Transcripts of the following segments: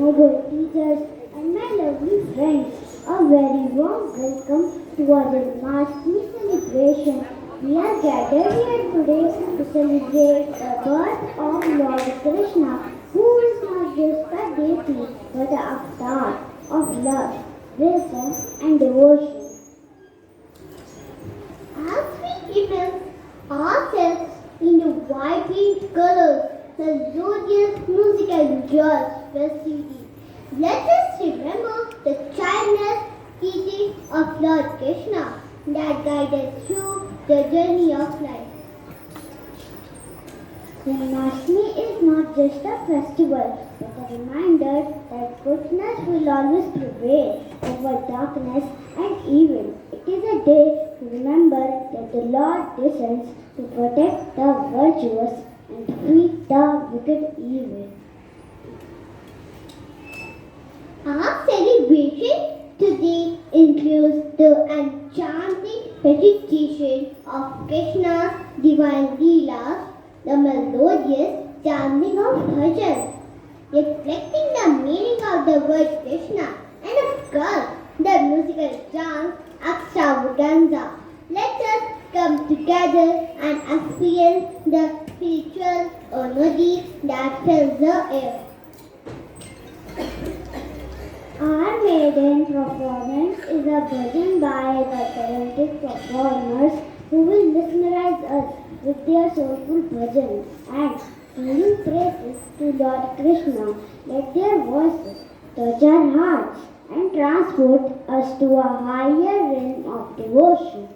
noble teachers, and my lovely friends. A very warm welcome to our Janmashtami celebration. We are gathered here today to celebrate the birth of Lord Krishna, who is not just a deity but the avatar of love, wisdom, and devotion. As we immerse ourselves in the vibrant colors, the melodious musical joys festivity, let us remember the timeless teaching of Lord Krishna that guide us through the journey of life. Janmashtami is not just a festival, but a reminder that goodness will always prevail over darkness and evil. It is a day to remember that the Lord descends to protect the virtuous and defeat the wicked evil. Our celebration today includes the enchanting meditation of Krishna's divine leelas, the melodious chanting of bhajan, reflecting the meaning of the word Krishna, and of course, the musical chant extravaganza. Let us come together and experience the spiritual energy that fills the air. Our maiden performance is a bhajan by the talented performers who will mesmerize us with their soulful bhajan and singing praises to Lord Krishna. Let their voices touch our hearts and transport us to a higher realm of devotion.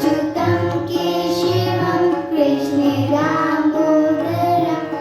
अच्युतं केशवं कृष्ण दामोदरम्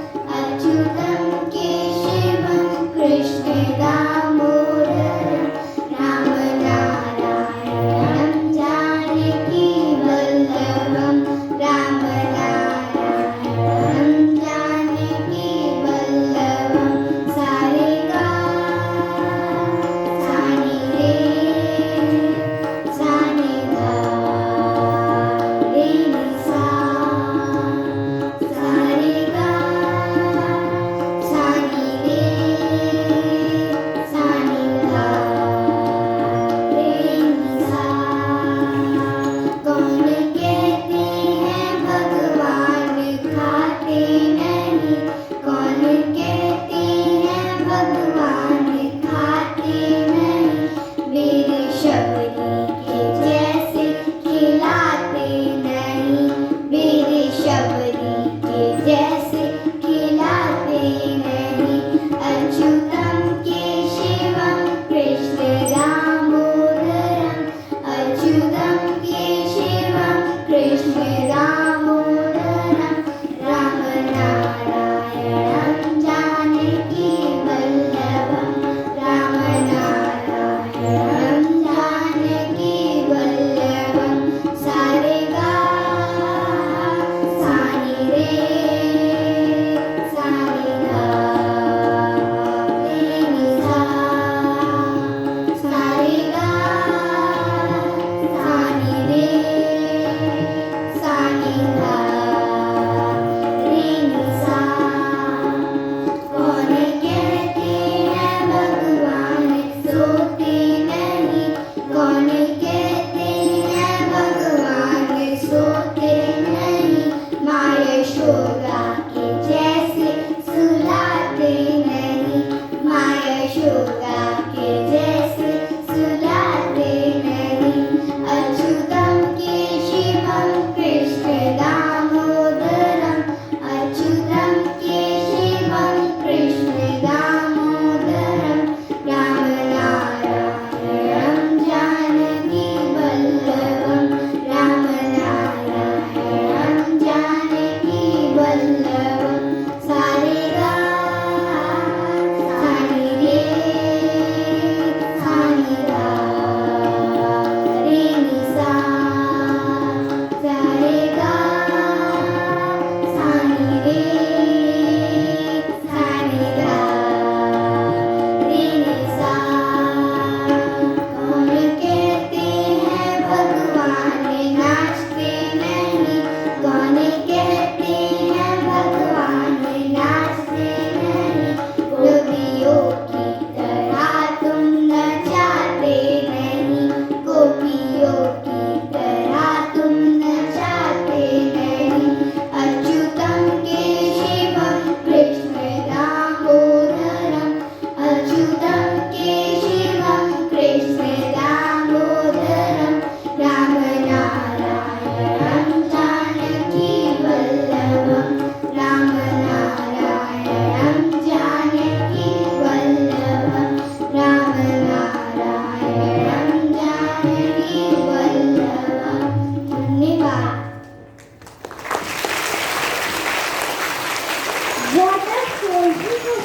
अच्युतं केशवं कृष्ण दामोदरम् रामनारायणं जानकी वल्लभं रामनारायणं जानकी वल्लभं सारे गा सानी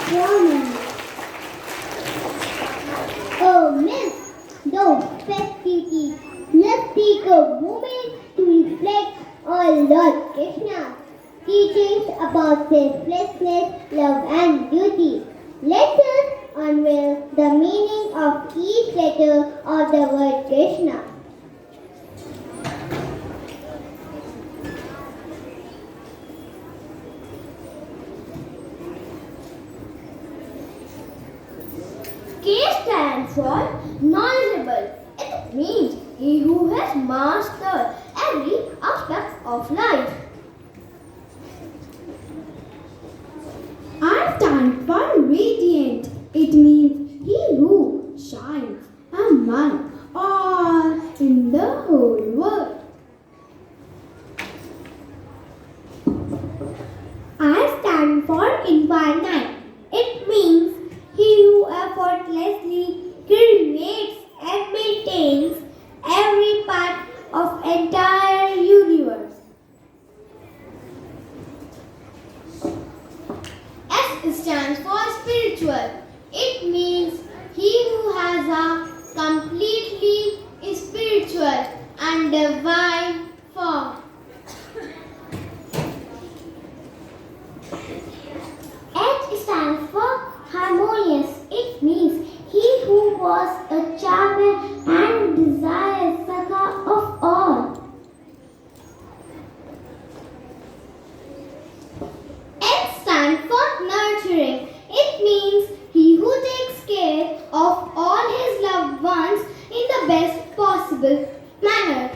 performance. Oh, miss those festivities. Let's take a moment to reflect on Lord Krishna's teachings about selflessness, love and duty. Let us unveil the meaning of each letter of the word Krishna. K stands for knowledgeable. It means he who has mastered every aspect of life. R stands for radiant. It means he who shines among all in the whole world. I stand for infinite. It means he who effortlessly creates and maintains every part of entire universe. S stands for spiritual. It means he who has a completely spiritual and divine form. H stands for harmonious. It means he who was a charmer and desires Sakha of all. N stands for nurturing. It means he who takes care of all his loved ones in the best possible manner.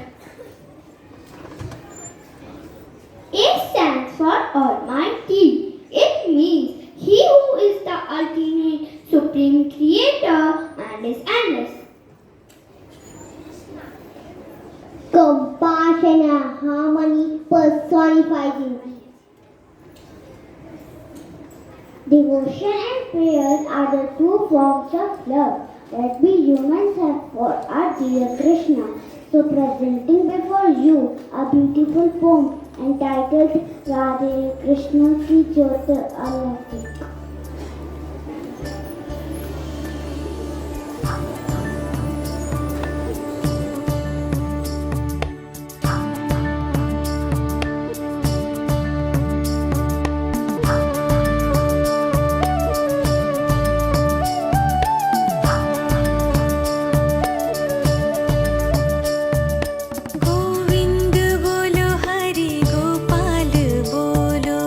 A stands for Almighty. It means he who is the ultimate supreme creator and is endless. Compassion and harmony personified in peace. Devotion and prayers are the two forms of love that we humans have for our dear Krishna. So presenting before you a beautiful poem entitled Radhe Krishna Ki Jyoti ALOKIK. Govind बोलो हरि गोपाल बोलो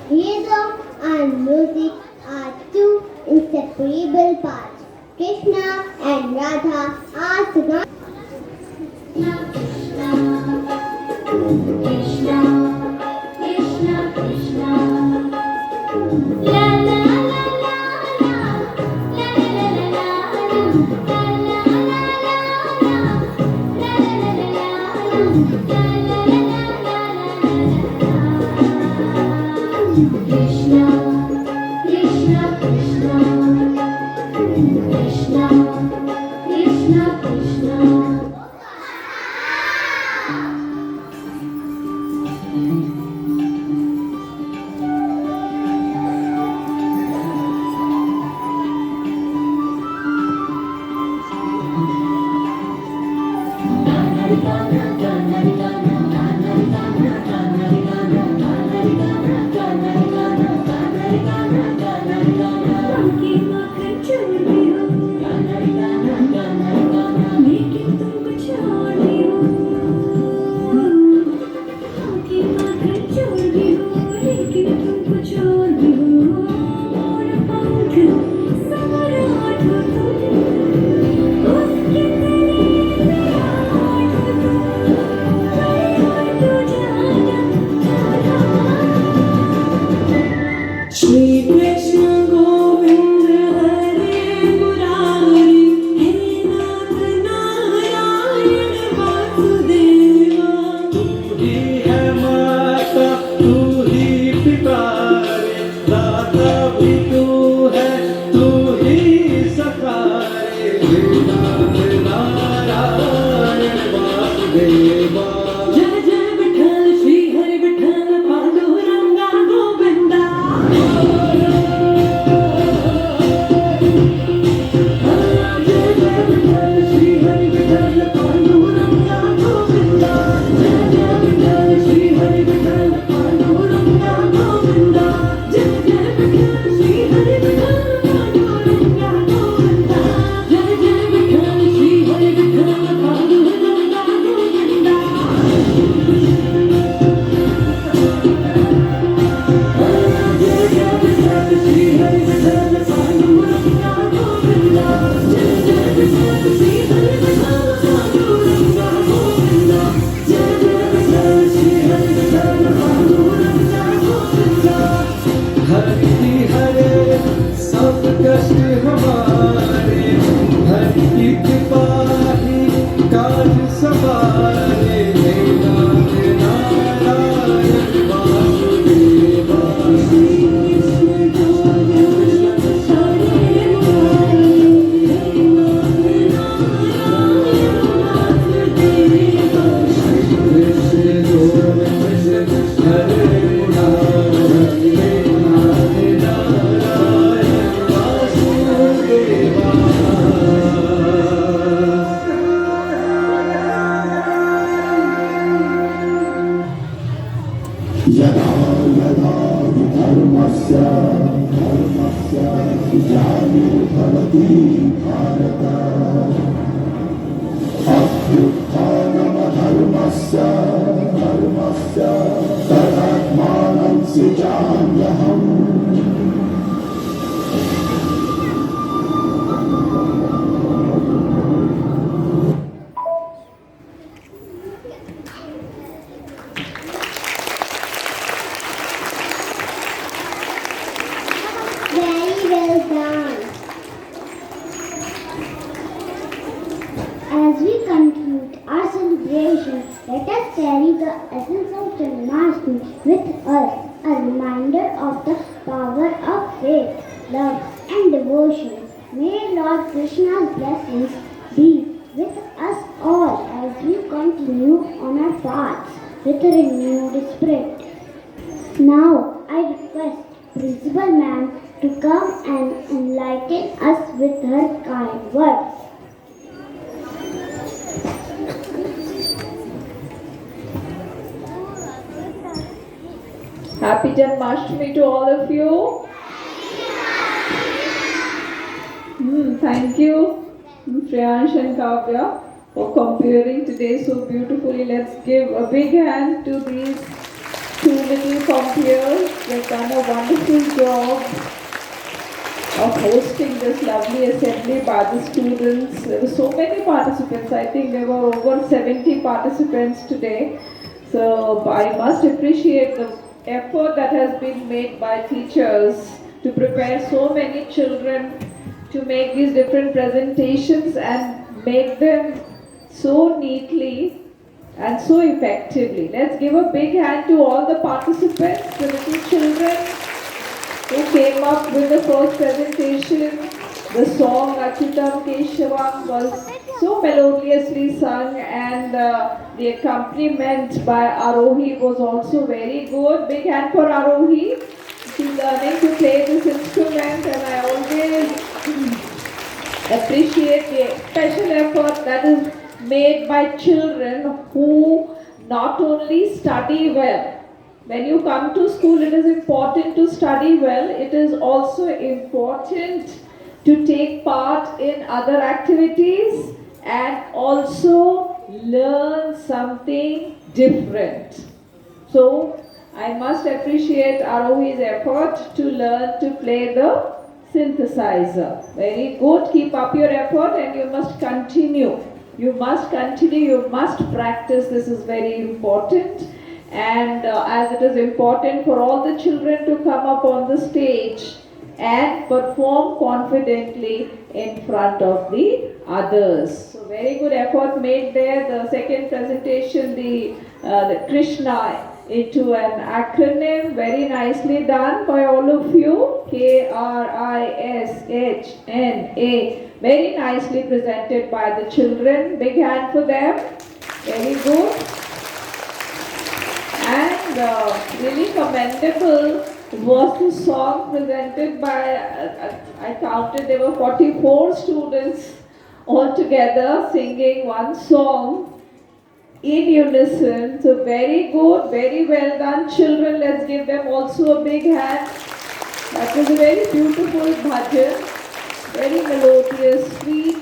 Rhythm and music are two inseparable parts. Krishna and Radha are synonymous. यदा यदा धर्मस्य ग्लानिर्भवति Bharat अभ्युत्थानमधर्मस्य तदात्मानं सृजाम्यहम् Very well done. As we conclude our celebration, let us carry the essence of Janmashtami with us, a reminder of the power of faith, love and devotion. May Lord Krishna's blessings be with us all as we continue on our paths with a renewed spirit. Now I request Principal Ma'am to come and enlighten us with her kind words. Happy Janmashtami to all of you. Thank you, Shreyansh and Kavya, for comparing today so beautifully. Let's give a big hand to these two little compares. They've done a wonderful job of hosting this lovely assembly by the students. There were so many participants. I think there were over 70 participants today. So I must appreciate the effort that has been made by teachers to prepare so many children to make these different presentations and make them so neatly and so effectively. Let's give a big hand to all the participants, the little children who came up with the first presentation. The song ACHYUTAYam KESHAVAM was so melodiously sung, and the accompaniment by Arohi was also very good. Big hand for Arohi. She's learning to play this instrument, and I always appreciate the special effort that is made by children who not only study well. When you come to school, it is important to study well. It is also important to take part in other activities and also learn something different. So I must appreciate Arohi's effort to learn to play the synthesizer. Very good. Keep up your effort, and you must continue. You must continue. You must practice. This is very important. And as it is important for all the children to come up on the stage and perform confidently in front of the others. So very good effort made there. The second presentation, the KRISHNA into an acronym, very nicely done by all of you. KRISHNA, very nicely presented by the children. Big hand for them. Very good. And really commendable was the song presented by, I counted there were 44 students all together singing one song in unison. So very good, very well done children. Let's give them also a big hand. That was a very beautiful bhajan, very melodious, sweet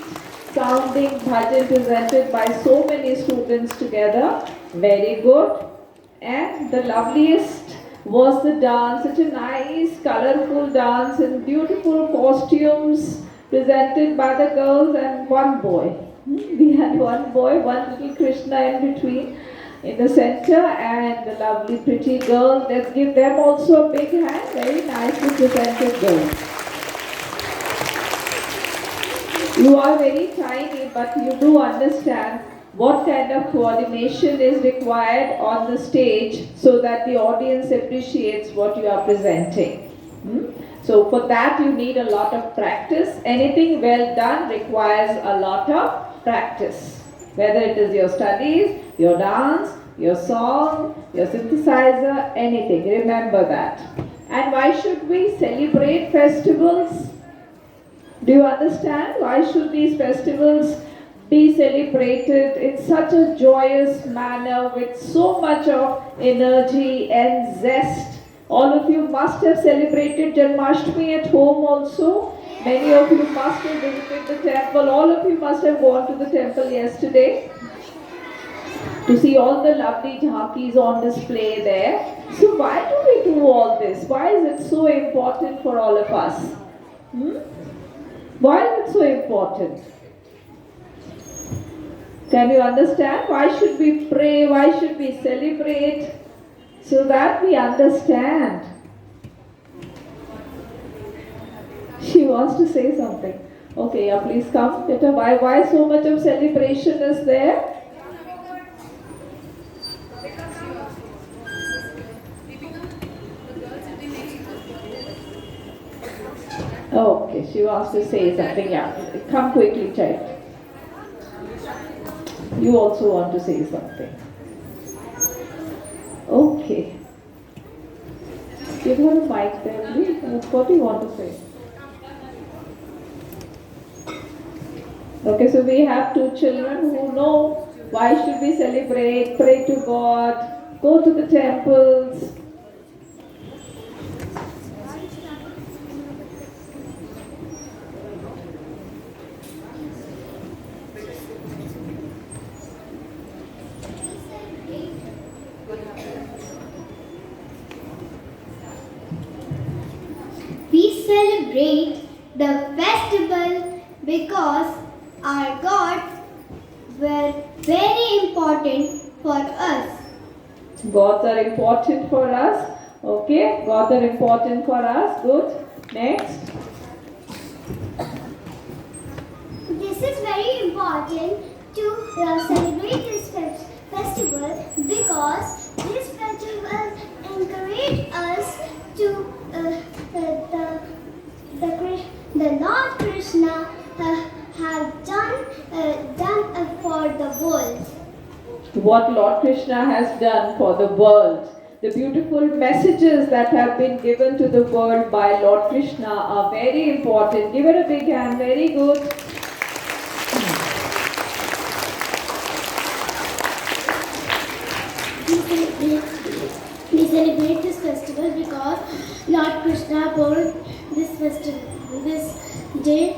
sounding bhajan presented by so many students together. Very good. And the loveliest was the dance, such a nice colorful dance in beautiful costumes presented by the girls and one boy. We had one boy, one little Krishna in between in the center, and the lovely pretty girl. Let's give them also a big hand. Very nicely presented girls. You are very tiny, but you do understand what kind of coordination is required on the stage so that the audience appreciates what you are presenting. So for that you need a lot of practice. Anything well done requires a lot of practice. Whether it is your studies, your dance, your song, your synthesizer, anything. Remember that. And why should we celebrate festivals? Do you understand? Why should these festivals be celebrated in such a joyous manner with so much of energy and zest? All of you must have celebrated Janmashtami at home also. Many of you must have visited the temple. All of you must have gone to the temple yesterday to see all the lovely jhankis on display there. So why do we do all this? Why is it so important for all of us? Why is it so important? Can you understand? Why should we pray? Why should we celebrate? So that we understand. She wants to say something. Okay, yeah, please come. Beta, why so much of celebration is there? Okay, she wants to say something. Yeah, come quickly, child. You also want to say something. Okay. Give her a mic there, please. What do you want to say? Okay, so we have two children who know why should we celebrate, pray to God, go to the temples. We celebrate the festival because our gods were very important for us. Gods are important for us. Okay, gods are important for us. Good. Next. This is very important to celebrate this festival because this festival encourage us to the Lord Krishna have done for the world. What Lord Krishna has done for the world. The beautiful messages that have been given to the world by Lord Krishna are very important. Give it a big hand. Very good. We celebrate this festival because Lord Krishna born this day.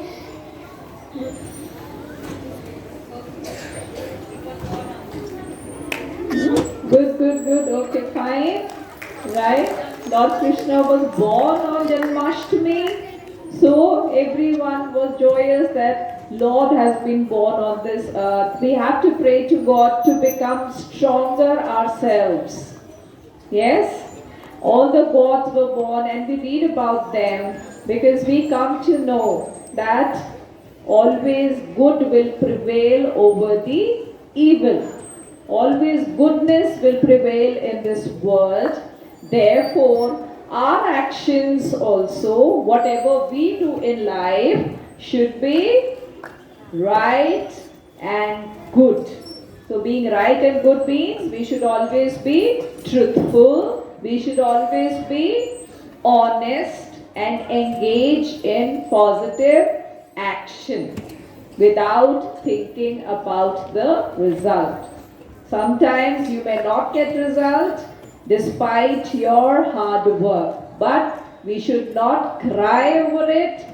Good. Okay, fine. Right. Lord Krishna was born on Janmashtami. So everyone was joyous that Lord has been born on this earth. We have to pray to God to become stronger ourselves. Yes? All the gods were born and we read about them because we come to know that always good will prevail over the evil. Always goodness will prevail in this world. Therefore, our actions also, whatever we do in life, should be right and good. So being right and good means we should always be truthful, we should always be honest and engage in positive action without thinking about the result. Sometimes you may not get result despite your hard work, but we should not cry over it.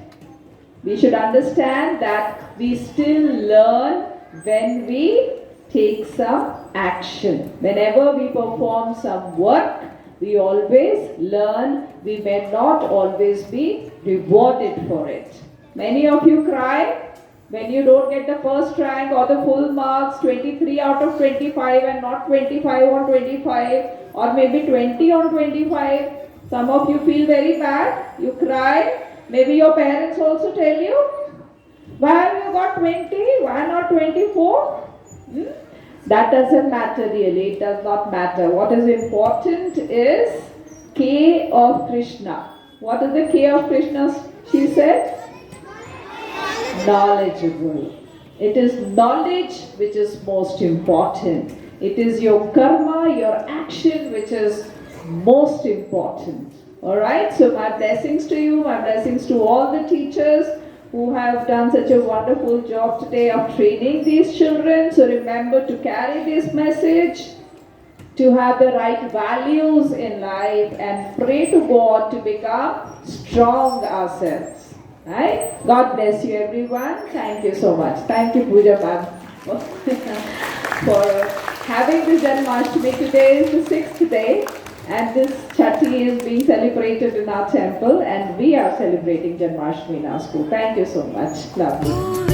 We should understand that we still learn when we take some action. Whenever we perform some work, we always learn. We may not always be rewarded for it. Many of you cry when you don't get the first rank or the full marks, 23 out of 25 and not 25 on 25 or maybe 20 on 25. Some of you feel very bad, you cry. Maybe your parents also tell you, why have you got 20, why not 24? That doesn't matter really, it does not matter. What is important is K of Krishna. What is the K of Krishna? She said? Knowledgeable. It is knowledge which is most important. It is your karma, your action which is most important. Alright, so my blessings to you, my blessings to all the teachers who have done such a wonderful job today of training these children. So remember to carry this message, to have the right values in life, and pray to God to become strong ourselves. Right? God bless you everyone. Thank you so much. Thank you Puja ma'am for having this Janmashtami. Today is the 6th day and this Chatti is being celebrated in our temple and we are celebrating Janmashtami in our school. Thank you so much. Love you.